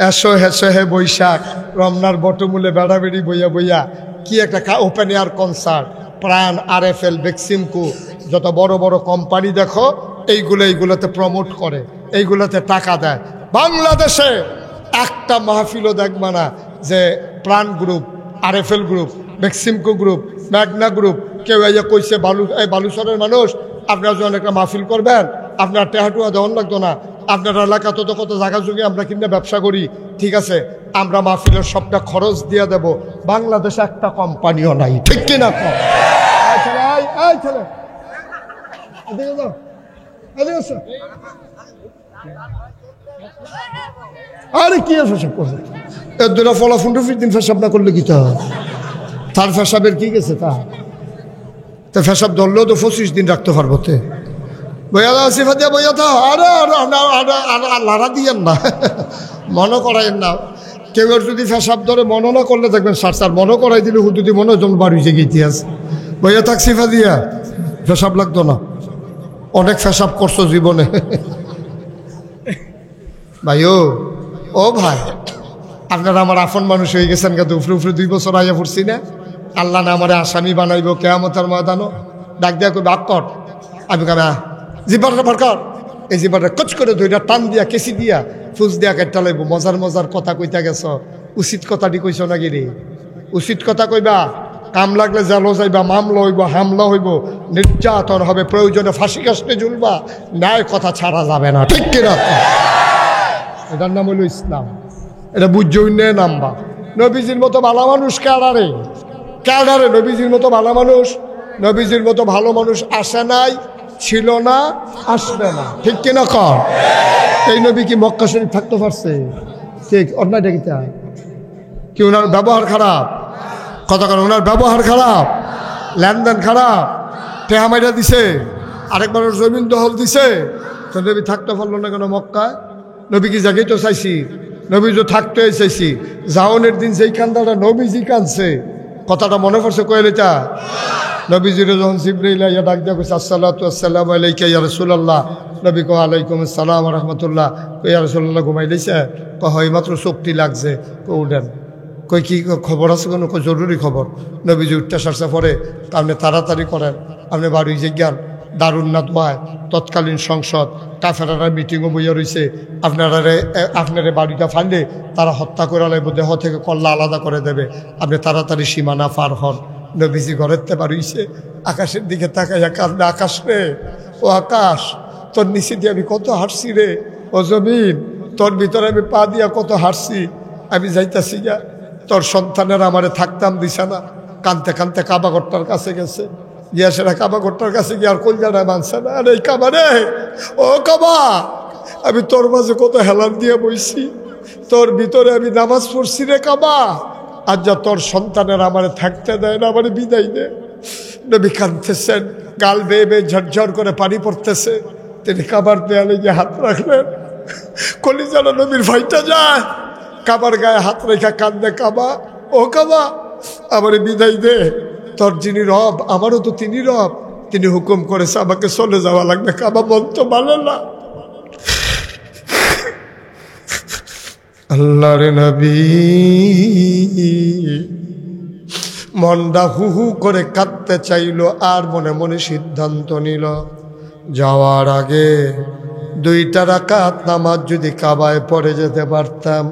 এসো হেসো হে বৈশাখ, রমনার বটমূলে বেড়াবেড়ি বইয়া বইয়া কি একটা ওপেন এয়ার কনসার্ট, প্রাণ, RFL, বেক্সিমকো, যত বড় বড় কোম্পানি দেখো এইগুলোতে প্রমোট করে, এইগুলোতে টাকা দেয়। বাংলাদেশে একটা মাহফিলও দেখবা না যে প্রাণ group, RFL group, Beximco group, Magna group কেউ এই কইছে বালুচরের মানুষ আপনারা যখন একটা মাহফিল করবেন আপনার টেহাটুয়া দেওয়ান লাগতো না, আপনার এলাকা তো কত জায়গা যুগে আমরা কিনে ব্যবসা করি, ঠিক আছে আমরা মাহফিলের সবটা খরচ দিয়ে দেব। বাংলাদেশে একটা কোম্পানিও নাই, ঠিক কিনা? আরে কি আছে সব করছে এর দুটা ফলাফুন্ডু দিন ফেসাব না করলে কি তার ফেসাবের কি গেছে তা ফেসাব ধরলেও তো 25 দিন রাখতে পারবো তে বইয়া দাও সিফা দিয়া বইয়া দাও। আরে লাড়া দিয়েন না, মনে করাইন না। কেউ যদি ফেসাব ধরে মনে না করলে দেখবেন সার মনে করাই দিলে হুদুদি মনে জন্য বাড়ি জেগে ইতিহাস বইয়া থাক সিফা দিয়া, ফেসাব লাগতো না। অনেক ফেসাব করছো জীবনে ভাই। ও ভাই, আপনারা আমার আপন মানুষ হয়ে গেছেন, কিন্তু উফরে উফরে 2 বছর আইয়া পড়ছি না, আল্লাহ না আমার আসামি বানাইব কিয়ামতের ময়দানও। ডাক দিয়া কই বাক কর, আমি কামা জিব্বাটা বার কর, এই জিব্বাটা কচ করে ধইরা টান দিয়া কেসি দিয়া ফুস দিয়া কেটটা লইব। মজার মজার কথা কইতা গেছ, উচিত কথাটি কইছ নাকি রে? উচিত কথা কইবা, কাম লাগলে জেলও যাইবা, মামলা হইব, হামলা হইব, নির্যাতন হবে, প্রয়োজনে ফাঁসি কাস্টে ঝুলবা, ন্যায় কথা ছাড়া যাবে না, ঠিক কিনা? এটার নাম হইল ইসলাম। এটা বুঝ্য নামবা। নবীজির মতো ভালো মানুষ কারারে কারারে নবীজির মতো ভালো মানুষ, নবীজির মতো ভালো মানুষ আসে নাই, ছিল না, আসবে না, ঠিক কিনা কর? এই নবী কি মক্কা শরীফ থাকতে পারছে? ঠিক অন্যায়টা কি ওনার ব্যবহার খারাপ? কথা কারণ ওনার ব্যবহার খারাপ, লেনদেন খারাপ, টেহামাইরা দিছে, আরেকবার জমিন দখল দিছে, তো নবী থাকতে পারলো না কেন মক্কায়? নবী কি জায়গায় তো চাইছি, নবী তো থাকতে চাইছি। জাওনের দিন যেই কান্দাটা নবীজি কাঁদছে, কথাটা মনে পড়ছে কয়েলিটা? নবীজিরে যখন জিবরাইল ইয়া ডাক দিয়া কইছে আসসালাতু আসসালামু আলাইকা ইয়া রাসূলুল্লাহ, নবী কো আলাইকুম আসসালাম ওয়া রাহমাতুল্লাহ। কই ইয়া রাসূলুল্লাহ ঘুমাই দিছে? কই মাত্র চোখটি লাগছে। কই উঠেন। কই কি খবর আছে? কোনো জরুরি খবর। নবীজি উঠতে সারছে পরে, আপনি তাড়াতাড়ি করেন, আপনি বাড়ি যে জ্ঞান দারুন্নাথ ভাই তৎকালীন সংসদ কাফেরারা মিটিংও বইয়া রয়েছে, আপনারা বাড়িটা ফাইলে তারা হত্যা করে লাগব, দেহ থেকে কল্লা আলাদা করে দেবে, আপনি তাড়াতাড়ি সীমানা পার হন। নবীজি ঘরের তে বাড়িছে, আকাশের দিকে তাকাইয়া কাঁদলে, আকাশ রে, ও আকাশ, তোর নিচে দিয়ে আমি কত হাঁটছি রে, ও জমিন, তোর ভিতরে আমি পা দিয়া কত হাঁটছি, আমি যাইতাছি গা, তোর সন্তানের আমারে থাকতাম দিছে না। কানতে কানতে কাবা ঘরটার কাছে গেছে, গিয়া সেটা কাবা ঘরটার কাছে গিয়ে আর কলজাটা মানছে না। আরে এই কাবা রে, ও কাবা, আমি তোর মাঝে কত হেলান দিয়ে বইছি, তোর ভিতরে আমি নামাজ পড়ছি রে কাবা, আর যা তোর সন্তানের আমারে থাকতে দেয় না, আমারে বিদায় দে। নবী কাঁদতেছেন, গাল বেয়ে বেয়ে ঝরঝর করে পানি পড়তেছে। তিনি কাবার দেয়ালে গিয়ে হাত রাখলেন, কলিজাটা নবীর ভাইটা যায়, কাবার গায়ে হাত রেখা কান্দে, কাবা, ও কাবা, আমারে বিদায় দে, তোর যিনি রব আমারও তো তিনি রব, তিনি হুকুম করেছে আমাকে চলে যাওয়া লাগবে। কাবা মন তো মানে না। আল্লাহর নবী মনটা হু হু করে কাঁদতে চাইল, আর মনে মনে সিদ্ধান্ত নিল, যাওয়ার আগে 2 রাকাত নামাজ যদি কাবায় পড়ে যেতে পারতাম।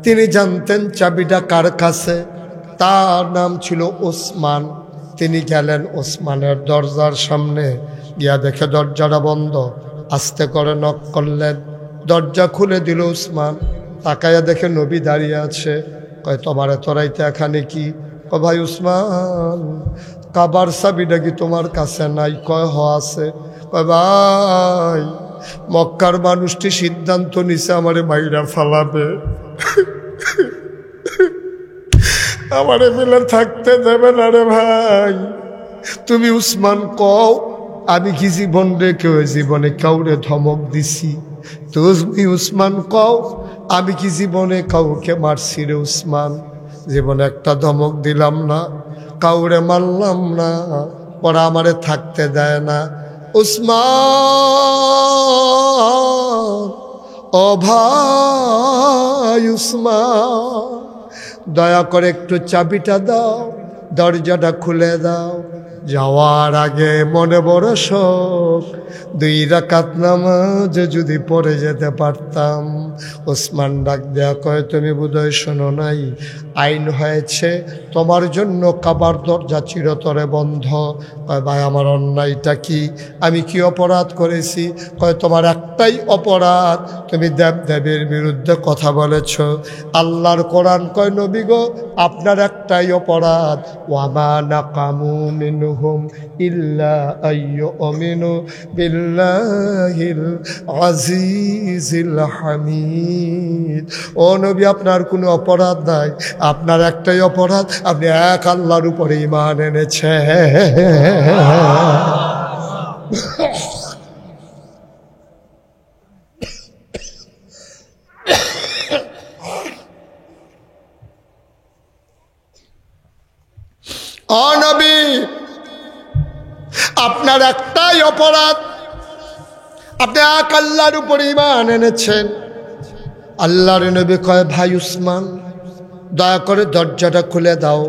তিনি জানতেন চাবিটা কার কাছে, তার নাম ছিল ওসমান। তিনি গেলেন ওসমানের দরজার সামনে, গিয়া দেখে দরজাটা বন্ধ, আস্তে করে নক করলেন, দরজা খুলে দিল ওসমান। তাকাইয়া দেখে নবী দাঁড়িয়ে আছে। কয় তোমার তোরাইতে এখানে কি? কয় ভাই ওসমান, কাবার চাবিটা কি তোমার কাছে নাই? কয় হ আছে। কয় ভাই, মক্কার মানুষটি সিদ্ধান্ত নিছে আমারে মাইরা ফালাবে, আমারে মিলে থাকতে দেবে না রে ভাই। তুমি উসমান কও, আমি কি জীবন রেখে জীবনে কাউরে ধমক দিছি? তুমি উসমান কও, আমি কি জীবনে কাউকে মারছি রে উসমান? জীবনে একটা ধমক দিলাম না, কাউরে মারলাম না, ওরা আমারে থাকতে দেয় না। উসমান, ও ভাই উসমান, দয়া করে একটু চাবিটা দাও, দরজাটা খুলে দাও। যাওয়ার আগে মনে বড় শোক, 2 রাকাত নামাজ যদি পড়ে যেতে পারতাম। ওসমান ডাক দেয়া কয়, তুমি বোধহয় শোনো নাই, আইন হয়েছে তোমার জন্য কাবার দরজা চিরতরে বন্ধ। কয়, ভাই আমার অন্যায়টা কি, আমি কি অপরাধ করেছি? কয়, তোমার একটাই অপরাধ, তুমি দেবদেবীর বিরুদ্ধে কথা বলেছ। আল্লাহর কোরআন কয়, নবী গো আপনার একটাই অপরাধ, ওয়ামা নাকামু মিনহুম ইল্লা আইয়ুমিনু বিল্লাহিল আজিজিল হামিদ। ও নবী আপনার কোনো অপরাধ নাই, আপনার একটাই অপরাধ, আপনি এক আল্লাহর উপরে ঈমান এনেছেন। ও নবী আপনার একটাই অপরাধ, আপনি এক আল্লাহর উপরে ঈমান এনেছেন। আল্লাহর নবী কয়, ভাই উসমান দয়া করে দরজাটা খুলে দাও,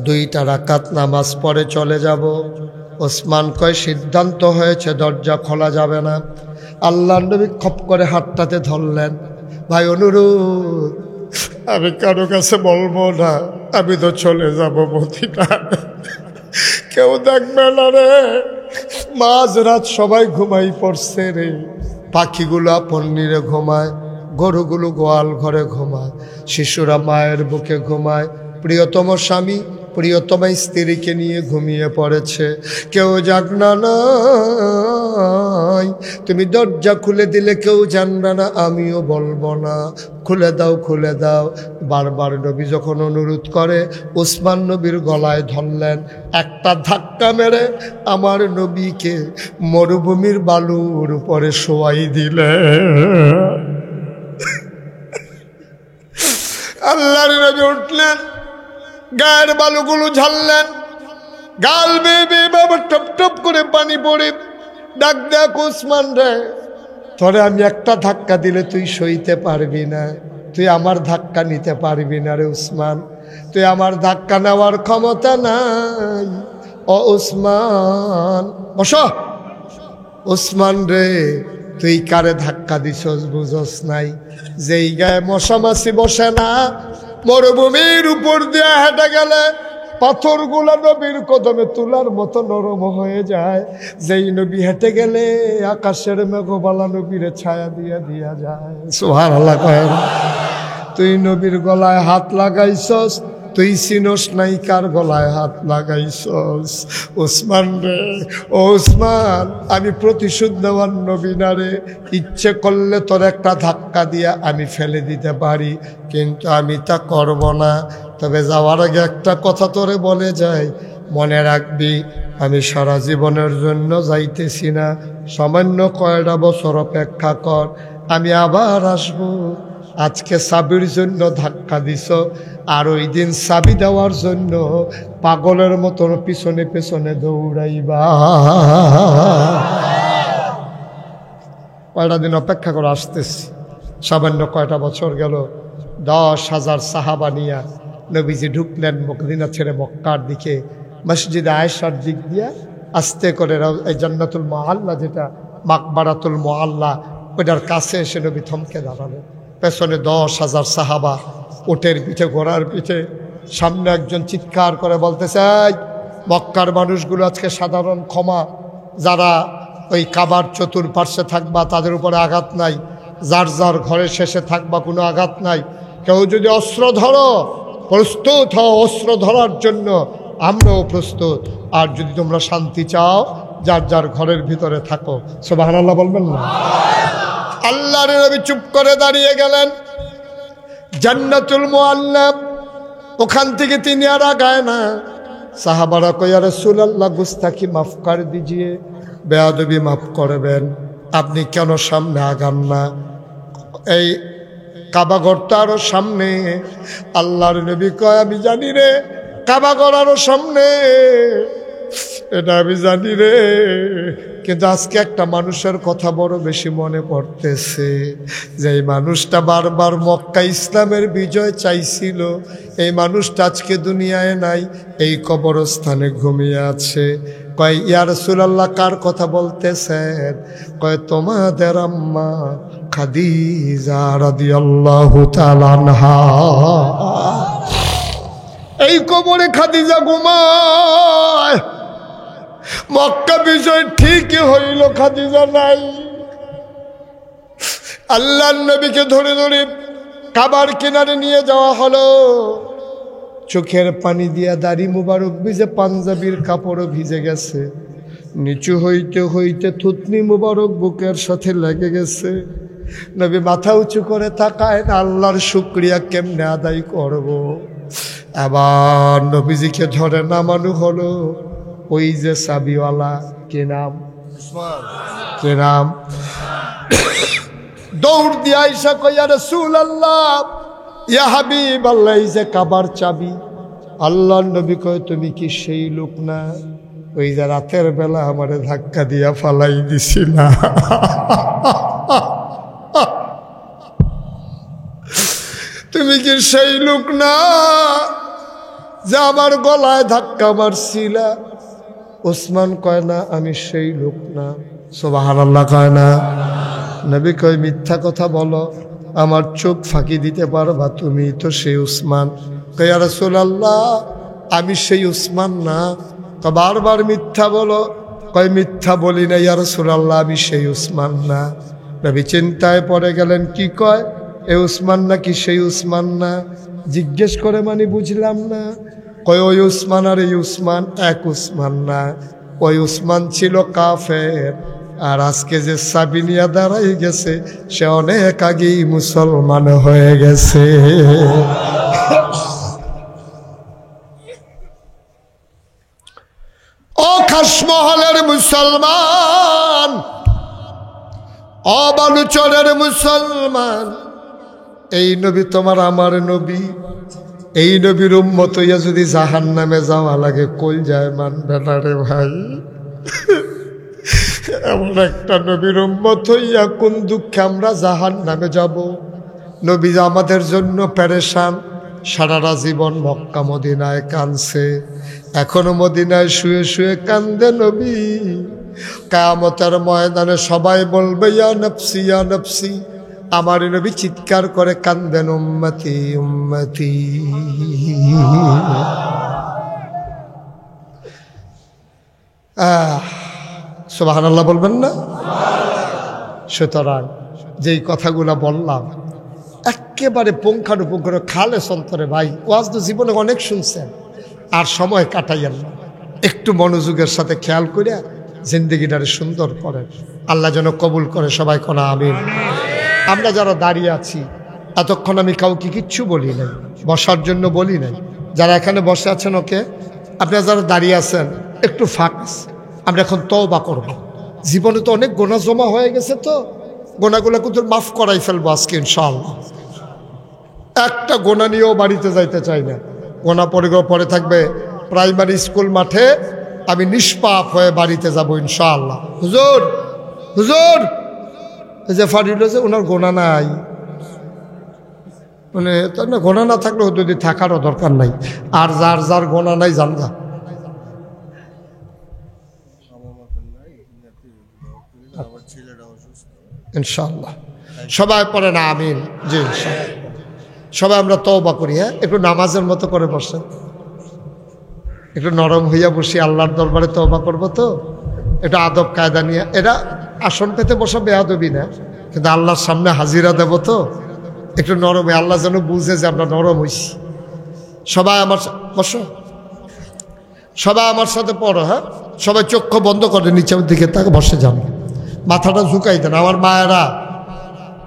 2 রাকাত নামাজ পড়ে চলে যাব। ওসমান কয়, সিদ্ধান্ত হয়েছে দরজা খোলা যাবে না। আল্লাহর নবী খপ করে হাতটাতে ধরলেন, ভাই অনুরোধ, আমি কারো কাছে বলবো না, আমি তো চলে যাব মদিনা, কেউ দেখবে না রে। মাঝরাত সবাই ঘুমাই পড়ছে রে, পাখিগুলো আপন নিরে ঘুমায়, গরুগুলো গোয়াল ঘরে ঘুমায়, শিশুরা মায়ের বুকে ঘুমায়, প্রিয়তম স্বামী প্রিয়তমা স্ত্রীকে নিয়ে ঘুমিয়ে পড়েছে, কেউ জাগনা নাই। তুমি দরজা খুলে দিলে কেউ জানবে না, আমিও বলবো না, খুলে দাও খুলে দাও। বারবার নবী যখন অনুরোধ করে, ওসমান নবীর গলায় ধরলেন, একটা ধাক্কা মেরে আমার নবীকে মরুভূমির বালুর উপরে শোয়াই দিলে। আল্লাহর নবী উঠলেন, গায়ের বালুগুলো ঝাড়লেন, গাল বেয়ে বেয়ে বাবা টপ টপ করে পানি পড়ে ডাক দেখ, ওসমান রে তোরে আমি একটা ধাক্কা দিলে তুই সইতে পারবি না, তুই আমার ধাক্কা নিতে পারবি না রে উসমান, তুই আমার ধাক্কা নেওয়ার ক্ষমতা নাই। ও উসমান বস, উসমান রে তুই কারে ধাক্কা দিছস বুঝস নাই, যেই গায়ে মশা মাছি বসে না, মরুভূমির উপর দিয়ে হেঁটে গেলে পাথরগুলা নবীর কদমে তুলার মতো নরম হয়ে যায়, যেই নবী হেঁটে গেলে আকাশের মেঘবালা নবীরে ছায়া দিয়া দিয়া যায়। সুবহানাল্লাহ কয়, তুই নবীর গলায় হাত লাগাইছস, তুই চিনস নাই কার গলায় হাত লাগাইছস। ওসমান রে, ও ওসমান, আমি প্রতিশোধ নেওয়ার নবী না রে, ইচ্ছে করলে তোর একটা ধাক্কা দিয়া আমি ফেলে দিতে পারি, কিন্তু আমি তা করব না। তবে যাওয়ার আগে একটা কথা তোরে বলে যাই, মনে রাখবি আমি সারা জীবনের জন্য যাইতেছি না, সামান্য কয়টা বছর অপেক্ষা কর, আমি আবার আসবো। আজকে চাবির জন্য ধাক্কা দিছ, আর ওই দিন চাবি দেওয়ার জন্য পাগলের মতন পিছনে পেছনে দৌড়াইবা। কয়টা দিন অপেক্ষা করে আসতেছি, সামান্য কয়টা বছর গেল, 10,000 সাহাবা নিয়া নবীজি ঢুকলেন মদিনা ছেড়ে মক্কার দিকে, মসজিদে আয়েশার দিক দিয়া আস্তে করে এই জান্নাতুল মুআল্লা, যেটা মাকবারাতুল মুআল্লা, ওটার কাছে এসে নবী থমকে দাঁড়ালেন। পেছনে 10,000 সাহাবা, ওটের পিঠে ঘোড়ার পিঠে, সামনে একজন চিৎকার করে বলতেছে, মক্কার মানুষগুলো আজকে সাধারণ ক্ষমা, যারা ওই কাবার চতুর্পার্শ্বে থাকবা তাদের উপরে আঘাত নাই, যার যার ঘরের শেষে থাকবা কোনো আঘাত নাই, কেউ যদি অস্ত্র ধরো প্রস্তুত হও, অস্ত্র ধরার জন্য আমরাও প্রস্তুত, আর যদি তোমরা শান্তি চাও যার যার ঘরের ভিতরে থাকো। সুবহানাল্লাহ বলবেন না? আল্লাহর নবী চুপ করে দাঁড়িয়ে গেলেন। জান্নাতুল মুআল্লা, ওখান থেকে তিনি আর আগায় না। সাহাবারা কয়, ইয়া রাসূলুল্লাহ গুস্তাখি মাফ করে দিজিয়ে, বেয়াদবি মাফ করবেন, আপনি কেন সামনে আগান না? এই কাবা ঘর তো আরো সামনে। আল্লাহর নবী কয় আমি জানি রে, কাবা ঘর আরো সামনে, এটা আমি জানি রে, কিন্তু আজকে একটা মানুষের কথা বড় বেশি মনে পড়তেছে, যে এই মানুষটা বারবার মক্কা ইসলামের বিজয় চাইছিল, এই মানুষটা আজকে দুনিয়ায় নাই, এই কবরস্থানে ঘুমিয়ে আছে। কয় ইয়া রাসূলুল্লাহ কার কথা বলতেছেন? কয় তোমাদের আম্মা খাদিজা রাদিয়াল্লাহু তাআলা আনহা। এই কবরে খাদিজা ঘুমায়। মক্কা বিজয় ঠিকই হইল, খাদিজা নাই। আল্লাহর নবীকে ধরে ধরে কাবার কিনারে নিয়ে যাওয়া হলো। চোখের পানি দিয়া দাড়ি মুবারক ভিজে, পাঞ্জাবির কাপড়ও ভিজে গেছে, নিচু হইতে হইতে থুতনি মুবারক বুকের সাথে লেগে গেছে। নবী মাথা উঁচু করে তাকায় না, আল্লাহর শুকরিয়া কেমনে আদায় করব। আবার নবীজিকে ধরে নামানো হলো। ওই যে সাবিওয়ালা, কে নাম? কে নাম? দৌড় দিয়ে আইসা কই ইয়া রাসূলুল্লাহ, ইয়া হাবিবাল্লাহ, এই যে কাবার চাবি। আল্লাহর নবী কয় তুমি কি সেই লোক না, ওই যে রাতের বেলা আমারে ধাক্কা দিয়া ফালাই দিছি না? তুমি কি সেই লোক না যে আমার গলায় ধাক্কা মারছিলা? ওসমান কয় না আমি সেই লোক না। সুবহানাল্লাহ কয় না। নবী কয় মিথ্যা কথা বলো, আমার চোখ ফাঁকি দিতে পারবা? তুমি তো সেই উসমান। কয় ইয়া রাসূলুল্লাহ আমি সেই উসমান না। বারবার মিথ্যা বলো। কয় মিথ্যা বলি না ইয়া রাসূলুল্লাহ, আমি সেই উসমান না। নবী চিন্তায় পড়ে গেলেন, কি কয়, এ উসমান নাকি সেই উসমান না? জিজ্ঞেস করে মানে বুঝলাম না। কয় ওই উসমান আর এই উসমান এক উসমান না। ওই উসমান ছিল কাফের, আর আজকে যে সাবিনিয়া দাঁড়াই গেছে সে অনেক আগেই মুসলমান হয়ে গেছে। ও খাসমহলের মুসলমান, অবালুচরের মুসলমান, এই নবী তোমার আমার নবী। এই নবীর উম্মত হইয়া যদি জাহান্নামে যাওয়া লাগে, কই যায় মানবে না রে ভাই। এমন একটা নবীর উম্মত হইয়া কোন দুঃখে আমরা জাহান্নামে যাব। নবী আমাদের জন্য পেরেশান, সারাটা জীবন মক্কা মদিনায় কাঁদছে, এখনো মদিনায় শুয়ে শুয়ে কান্দে নবী। কিয়ামতের ময়দানে সবাই বলবে ইয়া নফসি ইয়া নফসি, আমার নবী চিৎকার করে কান্দেন উম্মতি উম্মতি। সুবহানাল্লাহ বলবেন না? সুতরাং যেই কথাগুলো বললাম একেবারে পুঙ্খানুপুঙ্খ খালে সন্তরে ভাই, ওয়াজ তো জীবনে অনেক শুনছেন, আর সময় কাটাইয়েন না, একটু মনোযোগের সাথে খেয়াল করে জিন্দেগিটারে সুন্দর করেন। আল্লাহ যেন কবুল করে, সবাই কোনা আমিন। আমরা যারা দাঁড়িয়ে আছি এতক্ষণ আমি কাউকে কিচ্ছু বলি নাই, বসার জন্য বলি নাই। যারা এখানে বসে আছেন ওকে, আপনারা যারা দাঁড়িয়ে আছেন একটু ফাঁক আছে, আমরা এখন তওবা করব। জীবনে তো অনেক গোনা জমা হয়ে গেছে, তো গোনাগুলো কিন্তু মাফ করাই ফেলবো আজকে ইনশাআল্লাহ। একটা গোনা নিয়েও বাড়িতে যাইতে চাই না। গোনা পরে থাকবে প্রাইমারি স্কুল মাঠে, আমি নিষ্পাপ হয়ে বাড়িতে যাব ইনশাআল্লাহ। হুজুর হুজুর, এই যে ফারিল যে ওনার গোনা নাই, মানে তার না গোনা না থাকলেও যদি থাকারও দরকার নাই। আর যার যার গোনা নাই জানগা ইনশাআল্লাহ। সবাই পড়ে না আমিন। জি ইনশাআল্লাহ। সবাই আমরা তওবা করি। হ্যাঁ, একটু নামাজের মতো করে বসেন, একটু নরম হইয়া বসি, আল্লাহর দরবারে তওবা করবো তো, একটু আদব কায়দা নিয়ে। এটা আসন পেতে বসা বেয়াদবি না, কিন্তু আল্লাহর সামনে হাজিরা দেব তো, একটু নরম। আল্লাহ যেন বুঝে যে আমরা নরম হইছি। সবাই আমার বসো, সবাই আমার সাথে পড়ো। হ্যাঁ, সবাই চক্ষু বন্ধ করে নিচের দিকে তাকে বসে যান, মাথাটা ঝুঁকাই দেন। আমার মায়েরা,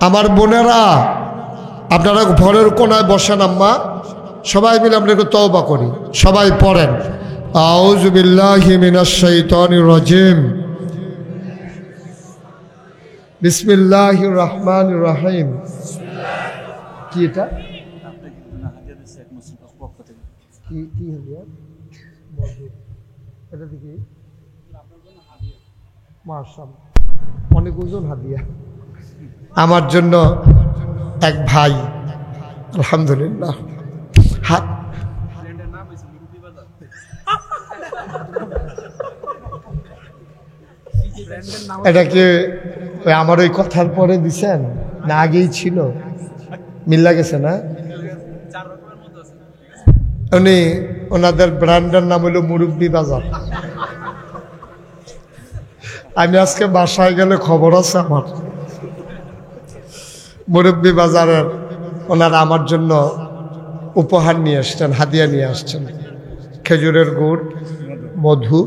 আমার বোনেরা, আপনারা ঘরের কোনায় বসেন। আম্মা সবাই মিলে আমরা একটু তওবা করি। সবাই পড়েন আউযু বিল্লাহি মিনাশ শাইতানির রাজিম, বিসমিল্লাহির রহমানির রহিম, কি এটা কি কি হাদিয়া মধু এটা দেখি মাশাআল্লাহ অনেক ওজন হাদিয়া আমার জন্য এক ভাই আলহামদুলিল্লাহ হাত এটা কি আমার ওই কথার পরে দিছেন না আগেই ছিল মিল্লা গেছে না উনি ওনাদের ব্র্যান্ডের নাম হলো মুরব্বী বাজার আমি আজকে বাসায় গেলে খবর আছে আমার মুরব্বী বাজারের ওনারা আমার জন্য উপহার নিয়ে আসছেন হাদিয়া নিয়ে আসছেন খেজুরের গুড় মধু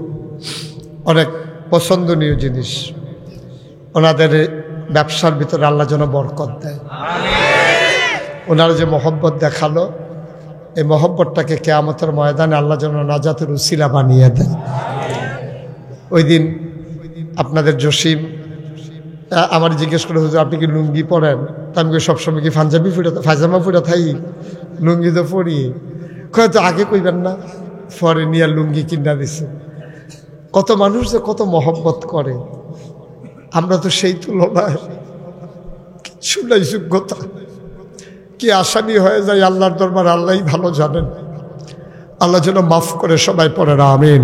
অনেক পছন্দনীয় জিনিস ওনাদের ব্যবসার ভিতরে আল্লাহ যেন বরকত দেয় ওনারা যে মহব্বত দেখালো এই মহব্বতটাকে কিয়ামতের ময়দানে আল্লাহ যেন নাজাতের উসিলা বানিয়ে দেন ওই দিন আপনাদের জসিম আমার জিজ্ঞেস করে হুজুর আপনি কি লুঙ্গি পরেন তা আমি সবসময় কি পাঞ্জাবি ফাইজামা ফুটা থাই লুঙ্গি তো পরি হয়তো আগে কইবেন না পরে নিয়ে লুঙ্গি কিনা দিছে কত মানুষ যে কত মহব্বত করে আমরা তো সেই তুলনায় কিছু নাই যোগ্যতা কি আসামি হয়ে যায় আল্লাহর দরবার আল্লাহই ভালো জানেন আল্লাহ যেন মাফ করে সবাই পড়েন আমিন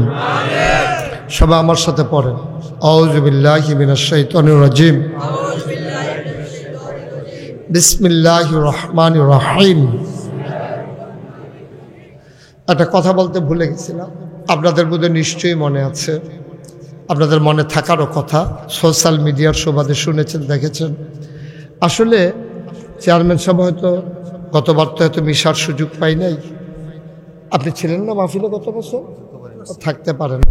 সবাই আমার সাথে পড়েন আউযু বিল্লাহি মিনাশ শাইতানির রাজিম বিসমিল্লাহির রহমানির রহিম একটা কথা বলতে ভুলে গেছিলাম আপনাদের বোধহয় নিশ্চয়ই মনে আছে আপনাদের মনে থাকারও কথা সোশ্যাল মিডিয়ার সুবাদে শুনেছেন দেখেছেন আসলে চেয়ারম্যান সাহেব হয়তো গতবার তো হয়তো মিশার সুযোগ পাই নাই আপনি ছিলেন না মাহফিলে গত বছর থাকতে পারেন